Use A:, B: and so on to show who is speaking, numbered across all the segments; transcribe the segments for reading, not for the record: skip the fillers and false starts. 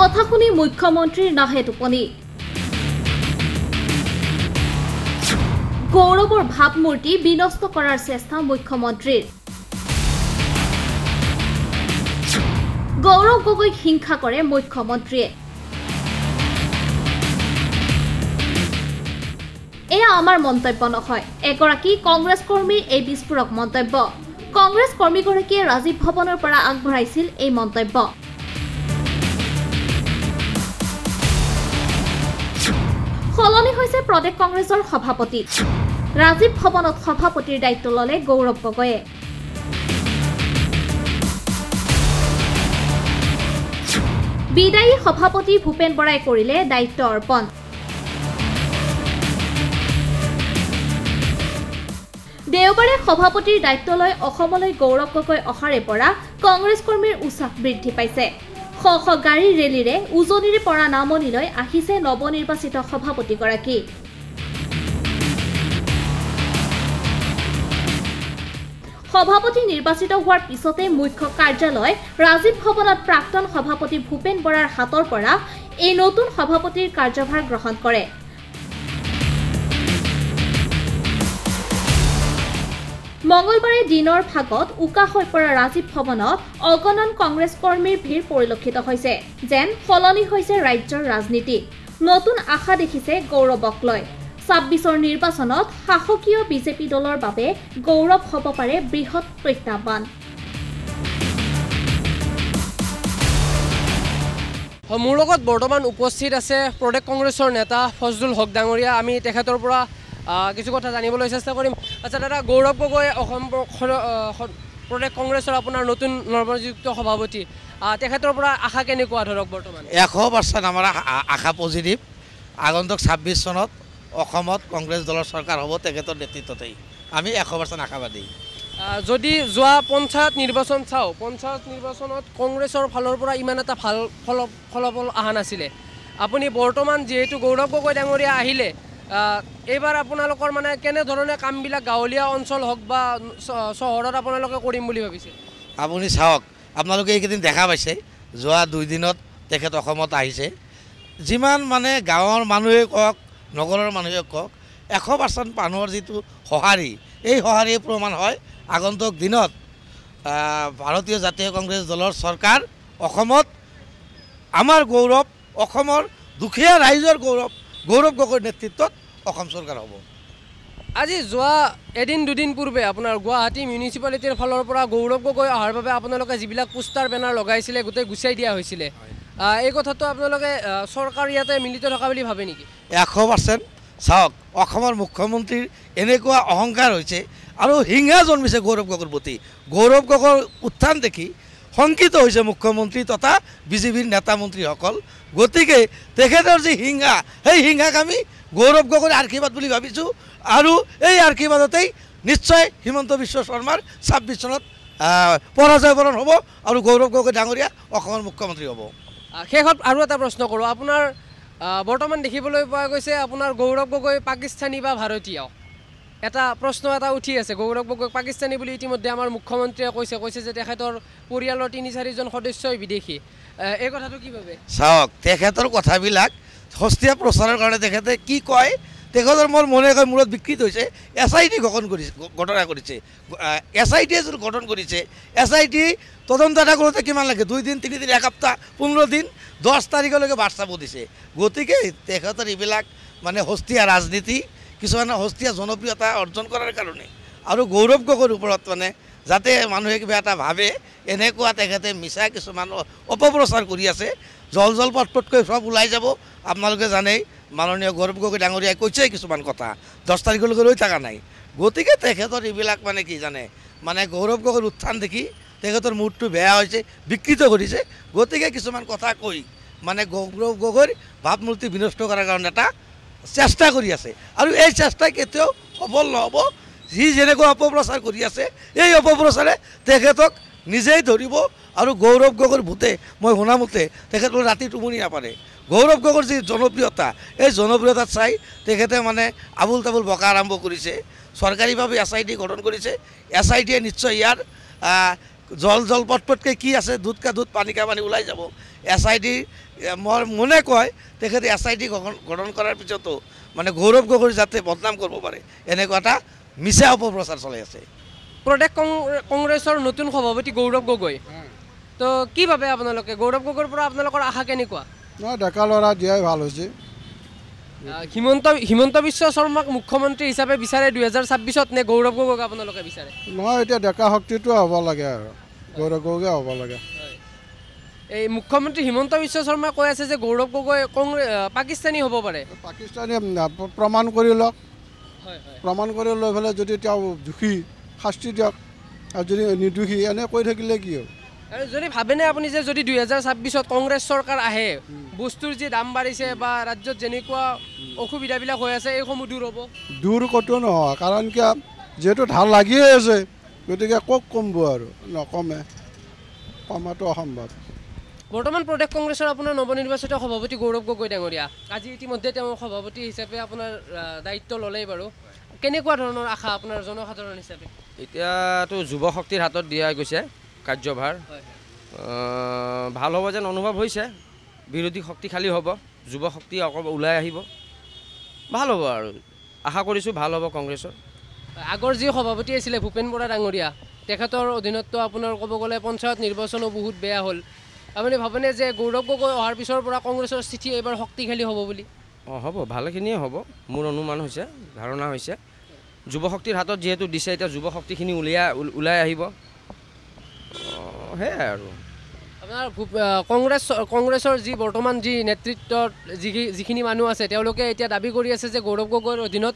A: কথা শুনি মুখ্যমন্ত্ৰীৰ নাহে টোপনি গৌৰৱৰ ভাৱমূৰ্তি বিনষ্ট কৰাৰ চেষ্টা মুখ্যমন্ত্ৰীৰ গৌৰৱ গগৈক হিংসা কৰে মুখ্যমন্ত্ৰীয়ে এয়া আমাৰ মন্তব্য নহয় এগৰাকী কংগ্ৰেছ কৰ্মীৰ এই বিস্ফোৰক মন্তব্য কংগ্ৰেছ কৰ্মীগৰাকীয়ে ৰাজীৱ ভৱনৰ পৰা আগবঢ়াইছিল এই মন্তব্য সলনি হৈছে প্ৰদেশ কংগ্ৰেছৰ সভাপতি ৰাজীৱ ভৱনত সভাপতিৰ দায়িত্ব ললে গৌৰৱ গগৈয়ে বিদায়ী সভাপতি ভূপেন বৰাই কৰিলে দায়িত্ব অৰ্পণ দেওবাৰে সভাপতিৰ দায়িত্ব লৈ অসমলৈ গৌৰৱ গগৈ অহাৰে পৰা কংগ্ৰেছ কৰ্মীৰ উৎসাহ বৃদ্ধি পাইছে শ শ গাড়ী ৰেলীৰে উজনিৰে পৰা নামনিলৈ আহিছে নৱনিৰ্বাচিত সভাপতিগৰাকী সভাপতি নিৰ্বাচিত হোৱাৰ পিছতে মুখ্য কাৰ্যালয় ৰাজীৱ ভৱনত প্ৰাক্তন সভাপতি ভূপেন বৰাৰ হাতৰ পৰা এই নতুন সভাপতিৰ কাৰ্যভাৰ গ্ৰহণ কৰে মঙ্গলবাৰে দিনৰ ভাগত উকা হৈ পৰা ৰাজীৱ ভৱনত অগণন কংগ্ৰেছ কৰ্মীৰ ভিৰ পৰিলক্ষিত হৈছে যেন সলনি হৈছে ৰাজ্যৰ ৰাজনীতি নতুন আশা দেখিছে গৌৰৱক লৈ ২৬ৰ নিৰ্বাচনত শাসকীয় বিজেপি দলৰ বাবে গৌৰৱ হ'ব পাৰে বৃহৎ প্ৰত্যাহ্বান
B: মোৰ লগত বৰ্তমান উপস্থিত আছে প্ৰদেশ কংগ্ৰেছৰ নেতা ফজলুল হক ডাঙৰীয়া আমি তেখেতৰ পৰা কিছু কথা জানিবলৈ চেষ্টা কৰিম আচ্ছা দাদা গৌৰৱ গগৈ অসম প্ৰদেশ কংগ্ৰেছৰ আপোনাৰ নতুন নৱনিযুক্ত সভাপতি তেখেতৰ পৰা আশা কেনেকুৱা ধৰক বৰ্তমান
C: 100% আমাৰ আশা পজিটিভ আগন্তুক ২৬ চনত অসমত কংগ্ৰেছ দলৰ চৰকাৰ হ'ব তেখেতৰ নেতৃত্বতেই আমি 100% আশাবাদী
B: যদি যোৱা পঞ্চায়ত নিৰ্বাচন চাওঁ পঞ্চায়ত নিৰ্বাচনত কংগ্ৰেছৰ ফালৰ পৰা ইমান এটা ভাল ফলাফল অহা নাছিলে আপুনি বৰ্তমান যিহেতু গৌৰৱ গগৈ ডাঙৰীয়া আহিলে এইবাৰ আপোনালোকৰ মানে কেনেধৰণে কামবিলাক গাঁৱলীয়া অঞ্চল হওক বা চহৰত আপোনালোকে কৰিম বুলি ভাবিছে
C: আপুনি চাওক আপোনালোকে এইকেইদিন দেখা পাইছে যোৱা 2 দিনত তেখেত অসমত আহিছে যিমান মানে গাঁৱৰ মানুহে কওক নগৰৰ মানুহে কওক 100% মানুহৰ যিটো সঁহাৰি এই সঁহাৰি প্ৰমাণ হয় আগন্তুক দিনত ভাৰতীয় জাতীয় কংগ্ৰেছ দলৰ চৰকাৰ অসমত আমাৰ গৌৰৱ অসমৰ দুখীয়া ৰাইজৰ গৌৰৱ গগৈৰ নেতৃত্বত অসম চৰকাৰ হ'ব
B: আজি যোৱা এদিন দুদিন পূৰ্বে আপোনাৰ গুৱাহাটী মিউনিচিপালিটিৰ ফালৰ পৰা গৌৰৱ গগৈ অহাৰ বাবে আপোনালোকে যিবিলাক পোষ্টাৰ বেনাৰ লগাইছিলে গোটেই গুচাই দিয়া হৈছিলে এই কথাটো আপোনালোকে চৰকাৰ ইয়াতে মিলিত থকা বুলি ভাবে নেকি
C: 100% চাওক অসমৰ মুখ্যমন্ত্ৰীৰ এনেকুৱা অহংকাৰ হৈছে আৰু হিংসা জন্মিছে গৌৰৱ গগৈৰ প্ৰতি গৌৰৱ গগৈৰ উত্থান দেখি শংকিত হৈছে মুখ্যমন্ত্ৰী তথা বিজেপিৰ নেতা মন্ত্ৰীসকল গতিকে তেখেতৰ যি হিংসা সেই হিংসাক আমি গৌৰৱ গগৈৰ আশীৰ্বাদ বুলি ভাবিছোঁ আৰু এই আশীৰ্বাদতেই নিশ্চয় হিমন্ত বিশ্ব শৰ্মাৰ ২৬ চনত পৰাজয় বৰণ হ'ব আৰু গৌৰৱ গগৈ ডাঙৰীয়া অসমৰ মুখ্যমন্ত্ৰী হ'ব
B: শেষত আৰু এটা প্ৰশ্ন কৰোঁ আপোনাৰ বৰ্তমান দেখিবলৈ পোৱা গৈছে আপোনাৰ গৌৰৱ গগৈ পাকিস্তানী বা ভাৰতীয় এটা প্ৰশ্ন এটা উঠি আছে গৌৰৱ গগৈ পাকিস্তানী বুলি ইতিমধ্যে আমাৰ মুখ্যমন্ত্ৰীয়ে কৈছে যে তেখেতৰ পৰিয়ালৰ ৩-৪জন সদস্যই বিদেশী এই কথাটো কি ভাবে
C: চাওক তেখেতৰ কথাবিলাক সস্তীয়া প্ৰচাৰৰ কাৰণে তেখেতে কি কয় তেখেতৰ মোৰ মনে কয় মূৰত বিকৃত হৈছে SIT গঠন কৰিছে SIT গঠন কৰিছে SIT তদন্ত এটা কৰোঁতে কিমান লাগে 2 দিন 3 দিন 1 সপ্তাহ 15 দিন 10 তাৰিখলৈকে বাৰ্তা দিছে গতিকে তেখেতৰ এইবিলাক মানে সস্তীয়া ৰাজনীতি কিছুমান সস্তীয়া জনপ্ৰিয়তা অৰ্জন কৰাৰ কাৰণে আৰু গৌৰৱ গগৈৰ ওপৰত মানে যাতে মানুহে কিবা এটা ভাবে এনেকুৱা তেখেতে মিছা কিছুমান অপপ্ৰচাৰ কৰি আছে জল পটপটকৈ সব ওলাই যাব আপোনালোকে জানেই মাননীয় গৌৰৱ গগৈ ডাঙৰীয়াই কৈছে কিছুমান কথা 10 তাৰিখলৈকে ৰৈ থকা নাই গতিকে তেখেতৰ এইবিলাক মানে কি জানে মানে গৌৰৱ গগৈৰ উত্থান দেখি তেখেতৰ মুডটো বেয়া হৈছে বিকৃত কৰিছে গতিকে কিছুমান কথা কৈ মানে গৌৰৱ গগৈৰ ভাৱমূৰ্তি বিনষ্ট কৰাৰ কাৰণে এটা চেষ্টা কৰি আছে আৰু এই চেষ্টা কেতিয়াও সফল নহ'ব যি যেনেকৈ অপপ্ৰচাৰ কৰি আছে এই অপপ্ৰচাৰে তেখেতক নিজেই ধৰিব আৰু গৌৰৱ গগৈৰ ভূতে মই শুনামতে তেখেতৰ ৰাতি টোপনি নাপাৰে গৌৰৱ গগৈৰ যি জনপ্ৰিয়তা এই জনপ্ৰিয়তাত চাই তেখেতে মানে আবুল তাবুল বকা আৰম্ভ কৰিছে চৰকাৰীভাৱে SIT গঠন কৰিছে SITয়ে নিশ্চয় ইয়াৰ জল পটপটকৈ কি আছে দুধ কা দুধ পানী কা পানী ওলাই যাব SIT মোৰ মনে কয় তেখেতে SIT গঠন কৰাৰ পিছতো মানে গৌৰৱ গগৈ যাতে বদনাম কৰিব পাৰে এনেকুৱা এটা মিছা অপপ্ৰচাৰ চলাই আছে
B: প্ৰদেশ কংগ্ৰেছৰ নতুন সভাপতি গৌৰৱ গগৈ তো কি ভাবে আপোনালোকে গৌৰৱ গগৈৰ পৰা আপোনালোকৰ আশা কেনেকুৱা
D: নহয় ডেকা ল'ৰা দিয়াই ভাল হৈছে
B: হিমন্ত বিশ্ব শৰ্মাক মুখ্যমন্ত্ৰী হিচাপে বিচাৰে 2026ত নে গৌৰৱ গগৈক আপোনালোকে বিচাৰে
D: নহয় এতিয়া ডেকা শক্তিটো হ'ব লাগে আৰু গৌৰৱ গগৈ হ'ব লাগে
B: এই মুখ্যমন্ত্ৰী হিমন্ত বিশ্ব শৰ্মাই কৈ আছে যে গৌৰৱ গগৈ পাকিস্তানী হ'ব পাৰে
D: পাকিস্তানী প্ৰমাণ কৰি লওক প্ৰমাণ কৰি লৈ পেলাই যদি তেওঁ দোষী শাস্তি দিয়ক আৰু যদি নিৰ্দোষী এনে কৈ থাকিলে কি হ'ব
B: আৰু যদি ভাবেনে আপুনি যে যদি 2026ত কংগ্ৰেছ চৰকাৰ আহে বস্তুৰ যি দাম বাঢ়িছে বা ৰাজ্যত যেনেকুৱা অসুবিধাবিলাক হৈ আছে এইসমূহ দূৰ হ'ব
D: দূৰ ক'তো নহয় কাৰণ কিয় যিহেতু ঢাল লাগিয়ে আছে গতিকে ক'ক কমব আৰু নকমে কমাটো অসম্ভৱ
B: বৰ্তমান প্ৰদেশ কংগ্ৰেছৰ আপোনাৰ নৱনিৰ্বাচিত সভাপতি গৌৰৱ গগৈ ডাঙৰীয়া আজি ইতিমধ্যে তেওঁ সভাপতি হিচাপে আপোনাৰ দায়িত্ব ল'লেই বাৰু কেনেকুৱা ধৰণৰ আশা আপোনাৰ জনসাধাৰণ হিচাপে
E: এতিয়াতো যুৱ শক্তিৰ হাতত দিয়া গৈছে কাৰ্যভাৰ ভাল হ'ব যেন অনুভৱ হৈছে বিৰোধী শক্তিশালী হ'ব যুৱ শক্তি অকল ওলাই আহিব ভাল হ'ব আৰু আশা কৰিছোঁ ভাল হ'ব কংগ্ৰেছৰ
B: আগৰ যি সভাপতি আছিলে ভূপেন বৰা ডাঙৰীয়া তেখেতৰ অধীনততো আপোনাৰ ক'ব গ'লে পঞ্চায়ত নিৰ্বাচনো বহুত বেয়া হ'ল আপুনি ভাবেনে যে গৌৰৱ গগৈ অহাৰ পিছৰ পৰা কংগ্ৰেছৰ স্থিতি এইবাৰ শক্তিশালী হ'ব বুলি
E: হ'ব ভালেখিনিয়ে হ'ব মোৰ অনুমান হৈছে ধাৰণা হৈছে যুৱ শক্তিৰ হাতত যিহেতু দিছে এতিয়া যুৱ শক্তিখিনি ওলাই আহিব সেয়াই আৰু
B: আপোনাৰ কংগ্ৰেছৰ যি বৰ্তমান যি নেতৃত্বত যিখিনি মানুহ আছে তেওঁলোকে এতিয়া দাবী কৰি আছে যে গৌৰৱ গগৈৰ অধীনত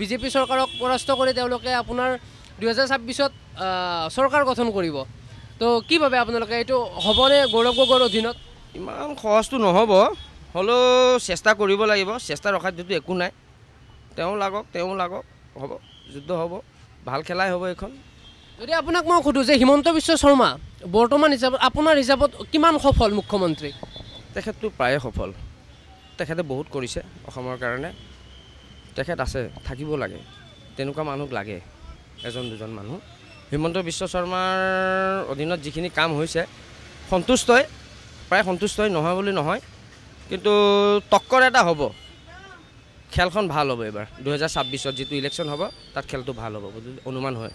B: বিজেপি চৰকাৰক পৰাস্ত কৰি তেওঁলোকে আপোনাৰ 2026ত চৰকাৰ গঠন কৰিব তো কি ভাবে আপোনালোকে এইটো হ'বনে গৌৰৱ গগৈৰ অধীনত
E: ইমান সহজটো নহ'ব হ'লেও চেষ্টা কৰিব লাগিব চেষ্টা ৰখাত যিটো একো নাই তেওঁ লাগক হ'ব যুদ্ধ হ'ব ভাল খেলাই হ'ব এইখন
B: যদি আপোনাক মই সুধোঁ যে হিমন্ত বিশ্ব শৰ্মা বৰ্তমান হিচাপত আপোনাৰ হিচাপত কিমান সফল মুখ্যমন্ত্ৰী
E: তেখেতটো প্ৰায়ে সফল তেখেতে বহুত কৰিছে অসমৰ কাৰণে তেখেত আছে থাকিব লাগে তেনেকুৱা মানুহ লাগে এজন দুজন মানুহ হিমন্ত বিশ্ব শৰ্মাৰ অধীনত যিখিনি কাম হৈছে সন্তুষ্টই প্ৰায় সন্তুষ্টই নহয় বুলি নহয় কিন্তু টক্কৰ এটা হ'ব খেলখন ভাল হ'ব এইবাৰ 2026ত যিটো ইলেকশ্যন হ'ব তাত খেলটো ভাল হ'ব বুলি অনুমান হয়